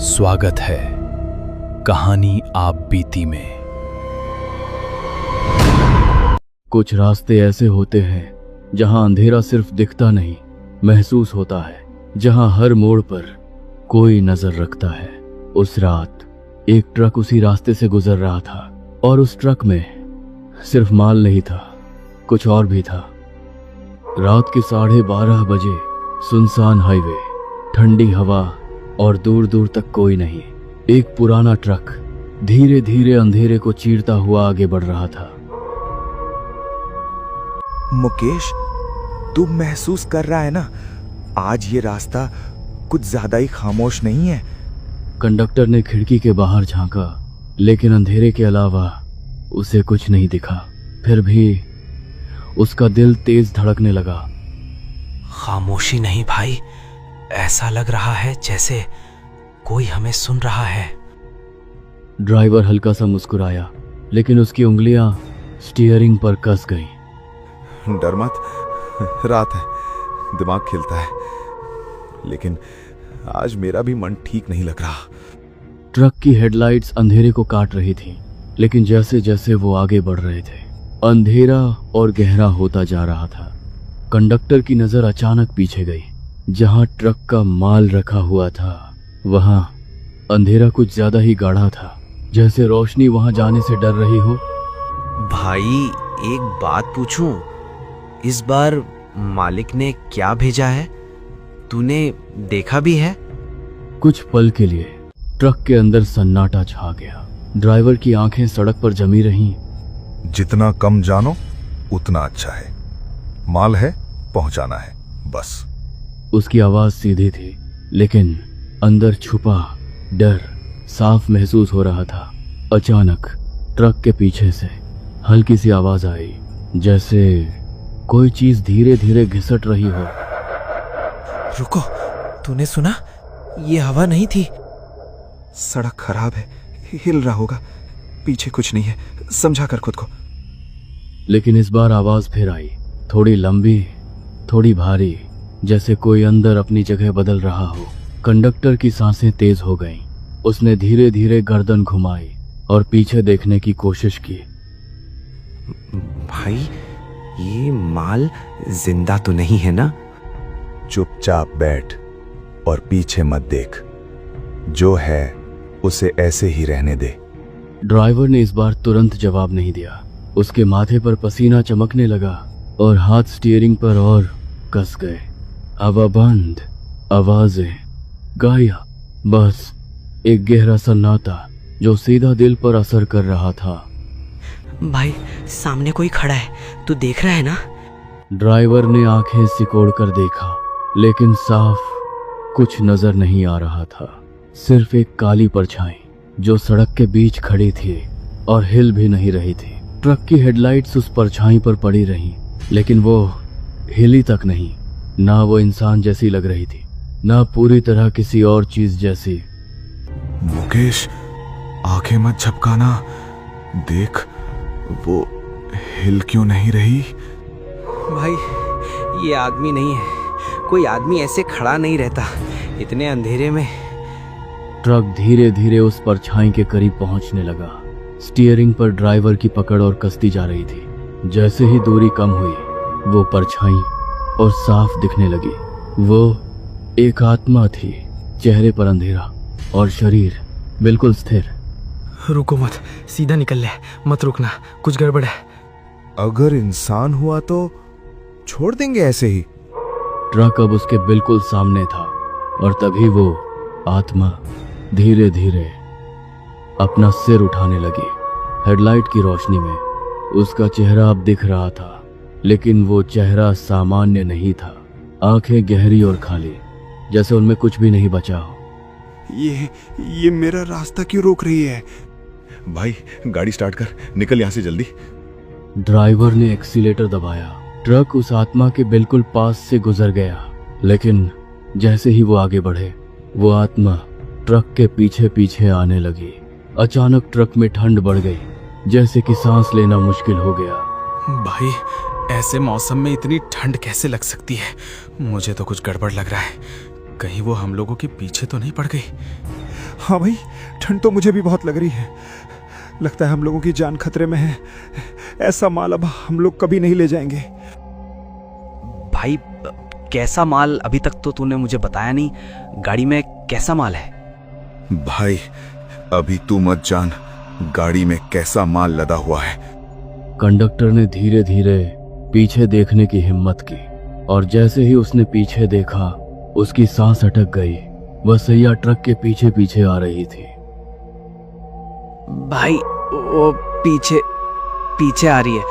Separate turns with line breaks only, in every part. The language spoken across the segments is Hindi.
स्वागत है कहानी आप बीती में।
कुछ रास्ते ऐसे होते हैं जहां अंधेरा सिर्फ दिखता नहीं, महसूस होता है, जहां हर मोड़ पर कोई नजर रखता है। उस रात एक ट्रक उसी रास्ते से गुजर रहा था और उस ट्रक में सिर्फ माल नहीं था, कुछ और भी था। रात के 12:30 बजे सुनसान हाईवे, ठंडी हवा और दूर दूर तक कोई नहीं। एक पुराना ट्रक धीरे धीरे अंधेरे को चीरता हुआ आगे बढ़ रहा था।
मुकेश, तू महसूस कर रहा है ना, आज ये रास्ता कुछ ज्यादा ही खामोश नहीं है।
कंडक्टर ने खिड़की के बाहर झांका, लेकिन अंधेरे के अलावा उसे कुछ नहीं दिखा। फिर भी उसका दिल तेज धड़कने लगा।
खामोशी नहीं भाई, ऐसा लग रहा है जैसे कोई हमें सुन रहा है।
ड्राइवर हल्का सा मुस्कुराया, लेकिन उसकी उंगलियां स्टीयरिंग पर कस गईं।
डर मत, रात है, दिमाग खिलता है, लेकिन आज मेरा भी मन ठीक नहीं लग रहा।
ट्रक की हेडलाइट्स अंधेरे को काट रही थीं, लेकिन जैसे जैसे वो आगे बढ़ रहे थे, अंधेरा और गहरा होता जा रहा था। कंडक्टर की नजर अचानक पीछे गई। जहां ट्रक का माल रखा हुआ था, वहां अंधेरा कुछ ज्यादा ही गाढ़ा था, जैसे रोशनी वहां जाने से डर रही हो।
भाई एक बात पूछूं, इस बार मालिक ने क्या भेजा है? तूने देखा भी है?
कुछ पल के लिए ट्रक के अंदर सन्नाटा छा गया। ड्राइवर की आंखें सड़क पर जमी रहीं।
जितना कम जानो उतना अच्छा है। माल है, पहुंचाना है, बस।
उसकी आवाज सीधी थी, लेकिन अंदर छुपा डर साफ महसूस हो रहा था। अचानक ट्रक के पीछे से हल्की सी आवाज आई, जैसे कोई चीज धीरे धीरे घिसट रही हो।
रुको, तूने सुना? ये हवा नहीं थी। सड़क खराब है, हिल रहा होगा। पीछे कुछ नहीं है, समझा कर खुद को।
लेकिन इस बार आवाज फिर आई, थोड़ी लंबी, थोड़ी भारी, जैसे कोई अंदर अपनी जगह बदल रहा हो। कंडक्टर की सांसें तेज हो गईं। उसने धीरे धीरे गर्दन घुमाई और पीछे देखने की कोशिश की।
भाई ये माल जिंदा तो नहीं है ना?
चुपचाप बैठ और पीछे मत देख। जो है उसे ऐसे ही रहने दे।
ड्राइवर ने इस बार तुरंत जवाब नहीं दिया। उसके माथे पर पसीना चमकने लगा और हाथ स्टीयरिंग पर और कस गए। हवा बंद, आवाजें गायब, बस एक गहरा सन्नाटा जो सीधा दिल पर असर कर रहा था।
भाई सामने कोई खड़ा है, तू देख रहा है ना?
ड्राइवर ने आंखें सिकोड़ कर देखा, लेकिन साफ कुछ नजर नहीं आ रहा था। सिर्फ एक काली परछाई जो सड़क के बीच खड़ी थी और हिल भी नहीं रही थी। ट्रक की हेडलाइट्स उस परछाई पर पड़ी रहीं, लेकिन वो हिली तक नहीं। ना वो इंसान जैसी लग रही थी, ना पूरी तरह किसी और चीज जैसी।
मुकेश, आंखें मत झपकाना। देख, वो हिल क्यों नहीं रही?
भाई ये आदमी नहीं है, कोई आदमी ऐसे खड़ा नहीं रहता इतने अंधेरे में।
ट्रक धीरे धीरे उस परछाई के करीब पहुंचने लगा। स्टीयरिंग पर ड्राइवर की पकड़ और कसती जा रही थी। जैसे ही दूरी कम हुई, वो परछाई और साफ दिखने लगी। वो एक आत्मा थी, चेहरे पर अंधेरा और शरीर बिल्कुल स्थिर।
रुको मत, सीधा निकल ले, मत रुकना, कुछ गड़बड़ है।
अगर इंसान हुआ तो छोड़ देंगे ऐसे ही।
ट्रक अब उसके बिल्कुल सामने था और तभी वो आत्मा धीरे धीरे अपना सिर उठाने लगी। हेडलाइट की रोशनी में उसका चेहरा अब दिख रहा था, लेकिन वो चेहरा सामान्य नहीं था। आंखें गहरी और खाली, जैसे उनमें कुछ भी नहीं बचा हो।
ये मेरा रास्ता क्यों रोक रही है?
भाई गाड़ी स्टार्ट कर, निकल यहां से जल्दी।
ड्राइवर ने एक्सीलेटर दबाया। ट्रक उस आत्मा के बिल्कुल पास से गुजर गया, लेकिन जैसे ही वो आगे बढ़े, वो आत्मा ट्रक के पीछे पीछे आने लगी। अचानक ट्रक में ठंड बढ़ गई, जैसे कि सांस लेना मुश्किल हो गया।
भाई ऐसे मौसम में इतनी ठंड कैसे लग सकती है? मुझे तो कुछ गड़बड़ लग रहा है। कहीं वो हम लोगों के पीछे तो नहीं पड़ गई?
हाँ भाई, ठंड तो मुझे भी बहुत लग रही है। लगता है हम लोगों की जान खतरे में है। ऐसा माल अब हम लोग कभी नहीं ले जाएंगे।
भाई कैसा माल? अभी तक तो तूने मुझे बताया नहीं। गाड़ी में कैसा माल है?
भाई अभी तू मत जान गाड़ी में कैसा माल लदा हुआ है।
कंडक्टर ने धीरे धीरे पीछे देखने की हिम्मत की और जैसे ही उसने पीछे देखा उसकी सांस अटक गई। वह सैया ट्रक के पीछे पीछे आ रही थी।
भाई वो पीछे पीछे आ रही है।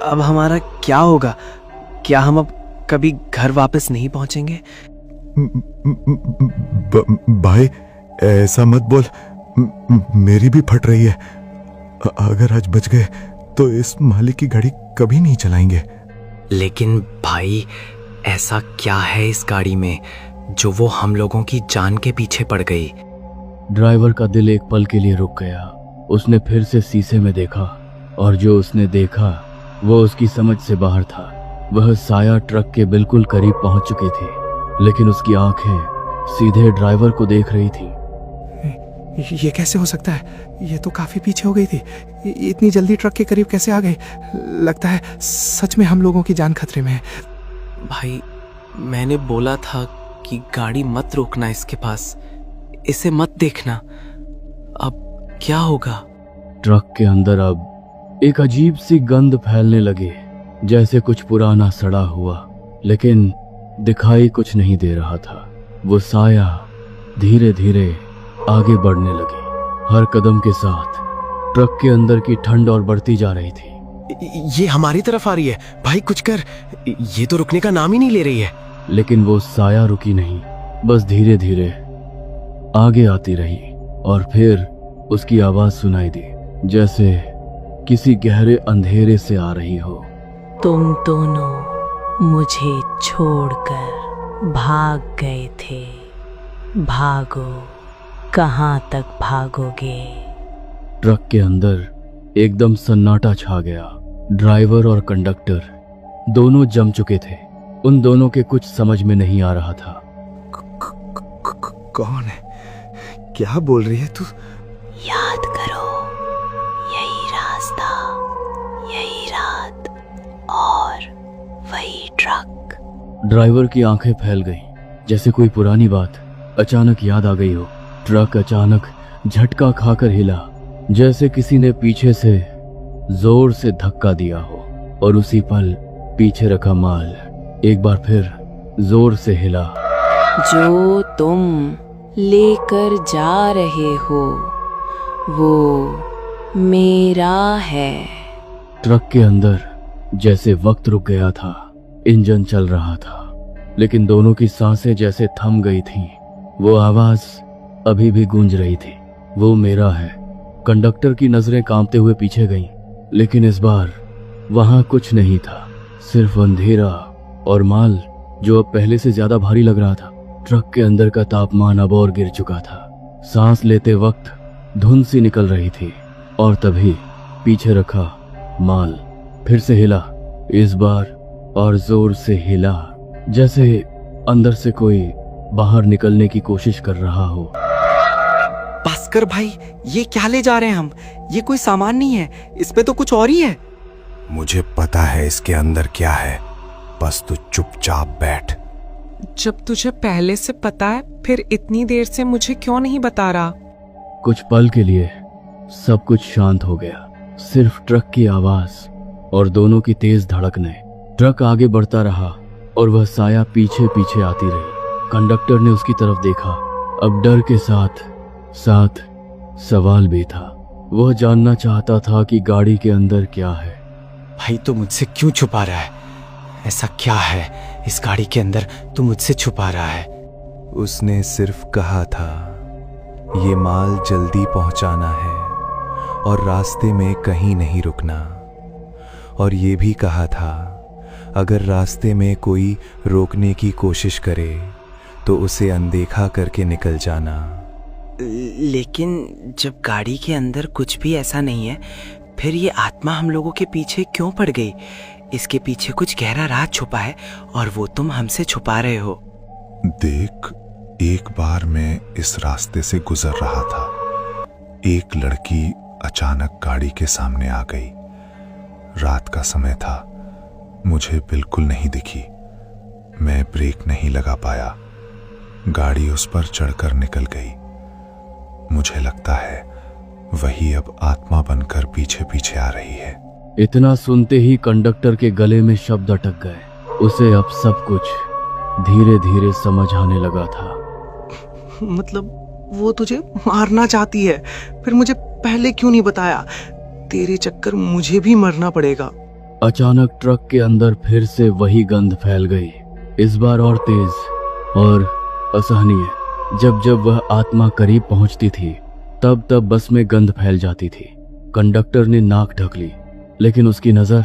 अब हमारा क्या होगा? क्या हम अब कभी घर वापस नहीं पहुंचेंगे?
भाई ऐसा मत बोल, मेरी भी फट रही है। अगर आज बच गए तो इस मालिक की गाड़ी कभी नहीं चलाएंगे।
लेकिन भाई ऐसा क्या है इस गाड़ी में जो वो हम लोगों की जान के पीछे पड़ गई?
ड्राइवर का दिल एक पल के लिए रुक गया। उसने फिर से शीशे में देखा और जो उसने देखा वो उसकी समझ से बाहर था। वह साया ट्रक के बिल्कुल करीब पहुंच चुकी थी, लेकिन उसकी आंखें सीधे ड्राइवर को देख रही थी।
ये कैसे हो सकता है? ये तो काफी पीछे हो गई थी। इतनी जल्दी ट्रक के करीब कैसे आ गई? लगता है सच में हम लोगों की जान खतरे में है।
भाई मैंने बोला था कि गाड़ी मत रोकना इसके पास, इसे मत देखना। अब क्या होगा?
ट्रक के अंदर अब एक अजीब सी गंध फैलने लगी, जैसे कुछ पुराना सड़ा हुआ, लेकिन दिखाई कुछ नहीं दे रहा था। वो साया धीरे धीरे आगे बढ़ने लगी। हर कदम के साथ ट्रक के अंदर की ठंड और बढ़ती जा रही थी।
ये हमारी तरफ आ रही है। भाई कुछ कर, ये तो रुकने का नाम ही नहीं ले रही है।
लेकिन वो साया रुकी नहीं, बस धीरे धीरे आगे आती रही और फिर उसकी आवाज सुनाई दी, जैसे किसी गहरे अंधेरे से आ रही हो।
तुम दोनों मुझे छोड़कर भाग गए थे। भागो, कहाँ तक भागोगे?
ट्रक के अंदर एकदम सन्नाटा छा गया। ड्राइवर और कंडक्टर दोनों जम चुके थे। उन दोनों के कुछ समझ में नहीं आ रहा था।
कौन है? क्या बोल रही है तू?
याद करो, यही रास्ता, यही रात और वही ट्रक।
ड्राइवर की आंखें फैल गईं, जैसे कोई पुरानी बात अचानक याद आ गई हो। ट्रक अचानक झटका खाकर हिला, जैसे किसी ने पीछे से जोर से धक्का दिया हो, और उसी पल पीछे रखा माल एक बार फिर जोर से हिला।
जो तुम लेकर जा रहे हो वो मेरा है।
ट्रक के अंदर जैसे वक्त रुक गया था। इंजन चल रहा था, लेकिन दोनों की सांसें जैसे थम गई थीं। वो आवाज अभी भी गूंज रही थी, वो मेरा है। कंडक्टर की नजरें कांपते हुए पीछे गईं, लेकिन इस बार वहां कुछ नहीं था, सिर्फ अंधेरा और माल जो अब पहले से ज्यादा भारी लग रहा था। ट्रक के अंदर का तापमान अब और गिर चुका था। सांस लेते वक्त धुंध सी निकल रही थी, और तभी पीछे रखा माल फिर से हिला, इस बार और जोर से हिला, जैसे अंदर से कोई बाहर निकलने की कोशिश कर रहा हो।
भास्कर भाई, ये क्या ले जा रहे हैं हम? ये कोई सामान नहीं है, इसमें तो कुछ और ही है।
मुझे पता है इसके अंदर क्या है, बस तू चुपचाप बैठ।
जब तुझे पहले से पता है, फिर इतनी देर से मुझे क्यों नहीं बता रहा?
कुछ पल के लिए सब कुछ शांत हो गया, सिर्फ ट्रक की आवाज और दोनों की तेज धड़कने। ट्रक आगे बढ़ता रहा और वह साया पीछे पीछे आती रही। कंडक्टर ने उसकी तरफ देखा, अब डर के साथ साथ सवाल भी था। वह जानना चाहता था कि गाड़ी के अंदर क्या है।
भाई तू मुझसे क्यों छुपा रहा है? ऐसा क्या है इस गाड़ी के अंदर तू मुझसे छुपा रहा है?
उसने सिर्फ कहा था ये माल जल्दी पहुंचाना है और रास्ते में कहीं नहीं रुकना, और ये भी कहा था अगर रास्ते में कोई रोकने की कोशिश करे तो उसे अनदेखा करके निकल जाना।
लेकिन जब गाड़ी के अंदर कुछ भी ऐसा नहीं है, फिर ये आत्मा हम लोगों के पीछे क्यों पड़ गई? इसके पीछे कुछ गहरा राज छुपा है और वो तुम हमसे छुपा रहे हो।
देख,
एक बार मैं इस रास्ते से गुजर रहा था। एक लड़की अचानक गाड़ी के सामने आ गई। रात का समय था, मुझे बिल्कुल नहीं दिखी। मैं ब्रेक नहीं लगा पाया। गाड़ी उस पर चढ़कर निकल गई। मुझे लगता है वही अब आत्मा बनकर पीछे पीछे आ रही है।
इतना सुनते ही कंडक्टर के गले में शब्द अटक गए। उसे अब सब कुछ धीरे धीरे समझ आने लगा था।
मतलब वो तुझे मारना चाहती है, फिर मुझे पहले क्यों नहीं बताया? तेरे चक्कर मुझे भी मरना पड़ेगा।
अचानक ट्रक के अंदर फिर से वही गंध फैल गई, इस बार और तेज और असहनीय। जब जब वह आत्मा करीब पहुंचती थी तब तब बस में गंध फैल जाती थी। कंडक्टर ने नाक ढक ली, लेकिन उसकी नजर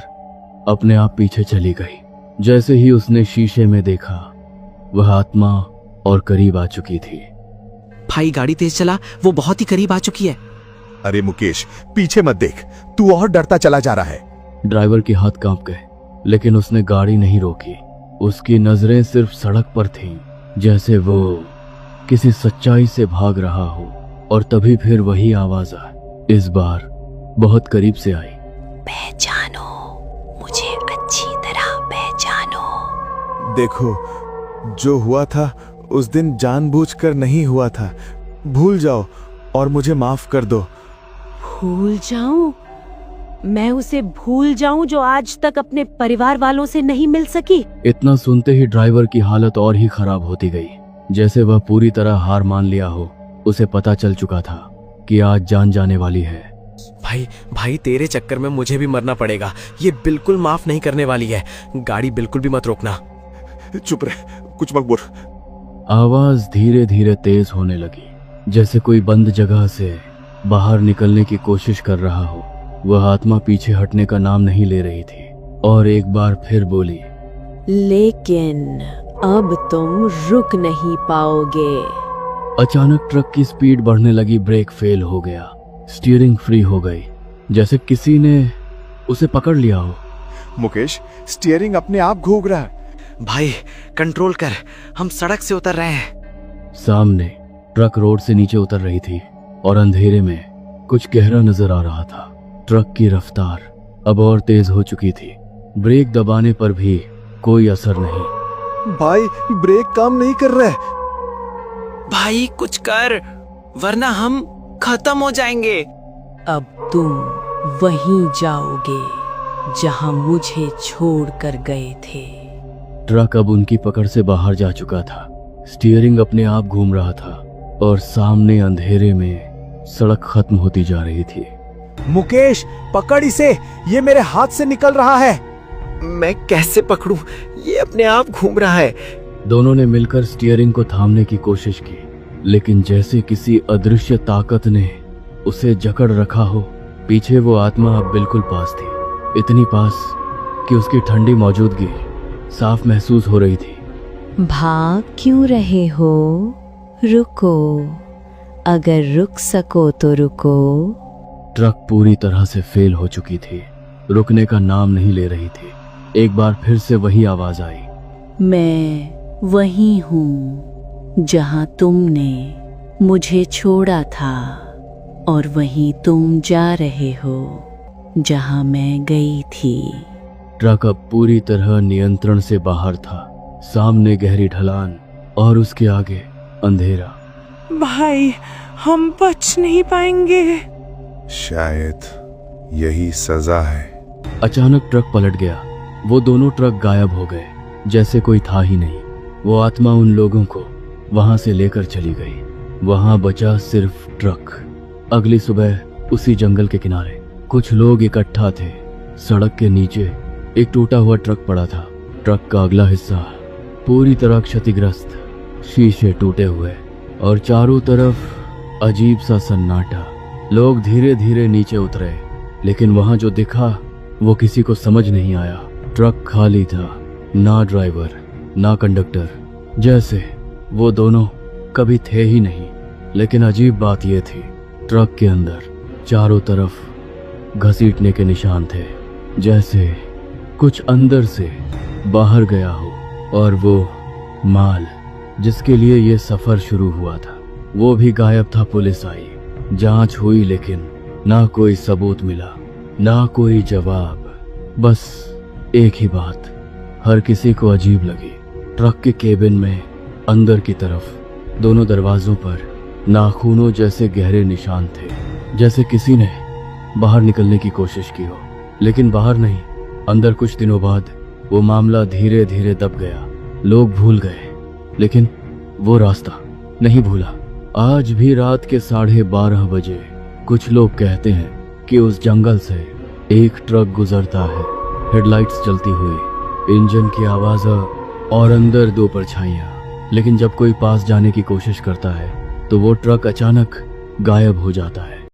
अपने आप पीछे चली गई। जैसे ही उसने शीशे में देखा, वह आत्मा और करीब आ चुकी थी।
भाई गाड़ी तेज चला, वो बहुत ही करीब आ चुकी है।
अरे मुकेश, पीछे मत देख, तू और डरता चला जा रहा है।
ड्राइवर के हाथ कांप गए, लेकिन उसने गाड़ी नहीं रोकी। उसकी नजरें सिर्फ सड़क पर थीं, जैसे वो किसी सच्चाई से भाग रहा हो। और तभी फिर वही आवाज आई, इस बार बहुत करीब से आई।
पहचानो, मुझे अच्छी तरह पहचानो।
देखो, जो हुआ था उस दिन जानबूझकर नहीं हुआ था। भूल जाओ और मुझे माफ कर दो।
भूल जाऊं? मैं उसे भूल जाऊं जो आज तक अपने परिवार वालों से नहीं मिल सकी?
इतना सुनते ही ड्राइवर की हालत और ही खराब होती गई, जैसे वह पूरी तरह हार मान लिया हो। उसे पता चल चुका था कि आज जान जाने वाली है।
भाई तेरे चक्कर में मुझे भी मरना पड़ेगा। ये बिल्कुल माफ नहीं करने वाली है। गाड़ी बिल्कुल भी मत रोकना।
चुप रह, कुछ मत बोल।
आवाज धीरे धीरे तेज होने लगी, जैसे कोई बंद जगह से बाहर निकलने की कोशिश कर रहा हो। वह आत्मा पीछे हटने का नाम नहीं ले रही थी और एक बार फिर बोली,
लेकिन अब तुम रुक नहीं पाओगे।
अचानक ट्रक की स्पीड बढ़ने लगी। ब्रेक फेल हो गया, स्टीयरिंग फ्री हो गई, जैसे किसी ने उसे पकड़ लिया हो।
मुकेश, स्टीयरिंग अपने आप घूम रहा है।
भाई कंट्रोल कर, हम सड़क से उतर रहे हैं।
सामने ट्रक रोड से नीचे उतर रही थी और अंधेरे में कुछ गहरा नजर आ रहा था। ट्रक की रफ्तार अब और तेज हो चुकी थी। ब्रेक दबाने पर भी कोई असर नहीं।
भाई, ब्रेक काम नहीं कर रहा है।
भाई कुछ कर, वरना हम खत्म हो जाएंगे।
अब तुम वहीं जाओगे जहां मुझे छोड़कर गए थे।
ट्रक अब उनकी पकड़ से बाहर जा चुका था। स्टीयरिंग अपने आप घूम रहा था और सामने अंधेरे में सड़क खत्म होती जा रही थी।
मुकेश, पकड़ इसे, ये मेरे हाथ से निकल रहा है।
मैं कैसे पकड़ूं? ये अपने आप घूम रहा है।
दोनों ने मिलकर स्टीयरिंग को थामने की कोशिश की, लेकिन जैसे किसी अदृश्य ताकत ने उसे जकड़ रखा हो। पीछे वो आत्मा अब बिल्कुल पास थी, इतनी पास कि उसकी ठंडी मौजूदगी साफ महसूस हो रही थी।
भाग क्यों रहे हो? रुको, अगर रुक सको तो रुको।
ट्रक पूरी तरह से फेल हो चुकी थी, रुकने का नाम नहीं ले रही थी। एक बार फिर से वही आवाज आई,
मैं वही हूँ जहाँ तुमने मुझे छोड़ा था, और वहीं तुम जा रहे हो जहाँ मैं गई थी।
ट्रक अब पूरी तरह नियंत्रण से बाहर था। सामने गहरी ढलान और उसके आगे अंधेरा।
भाई, हम बच नहीं पाएंगे।
शायद यही सजा है।
अचानक ट्रक पलट गया। वो दोनों ट्रक गायब हो गए, जैसे कोई था ही नहीं। वो आत्मा उन लोगों को वहां से लेकर चली गई। वहां बचा सिर्फ ट्रक। अगली सुबह उसी जंगल के किनारे कुछ लोग इकट्ठा थे। सड़क के नीचे एक टूटा हुआ ट्रक पड़ा था। ट्रक का अगला हिस्सा पूरी तरह क्षतिग्रस्त, शीशे टूटे हुए और चारों तरफ अजीब सा सन्नाटा। लोग धीरे धीरे नीचे उतरे, लेकिन वहां जो दिखा वो किसी को समझ नहीं आया। ट्रक खाली था, ना ड्राइवर ना कंडक्टर, जैसे वो दोनों कभी थे ही नहीं। लेकिन अजीब बात यह थी, ट्रक के अंदर चारों तरफ घसीटने के निशान थे, जैसे कुछ अंदर से बाहर गया हो। और वो माल जिसके लिए ये सफर शुरू हुआ था, वो भी गायब था। पुलिस आई, जांच हुई, लेकिन ना कोई सबूत मिला, ना कोई जवाब। बस एक ही बात हर किसी को अजीब लगी। ट्रक के केबिन में अंदर की तरफ दोनों दरवाजों पर नाखूनों जैसे गहरे निशान थे, जैसे किसी ने बाहर निकलने की कोशिश की हो, लेकिन बाहर नहीं, अंदर। कुछ दिनों बाद वो मामला धीरे धीरे दब गया। लोग भूल गए, लेकिन वो रास्ता नहीं भूला। आज भी रात के 12:30 बजे कुछ लोग कहते हैं कि उस जंगल से एक ट्रक गुजरता है, हेडलाइट्स जलती हुई, इंजन की आवाज और अंदर 2 परछाइयां। लेकिन जब कोई पास जाने की कोशिश करता है तो वो ट्रक अचानक गायब हो जाता है।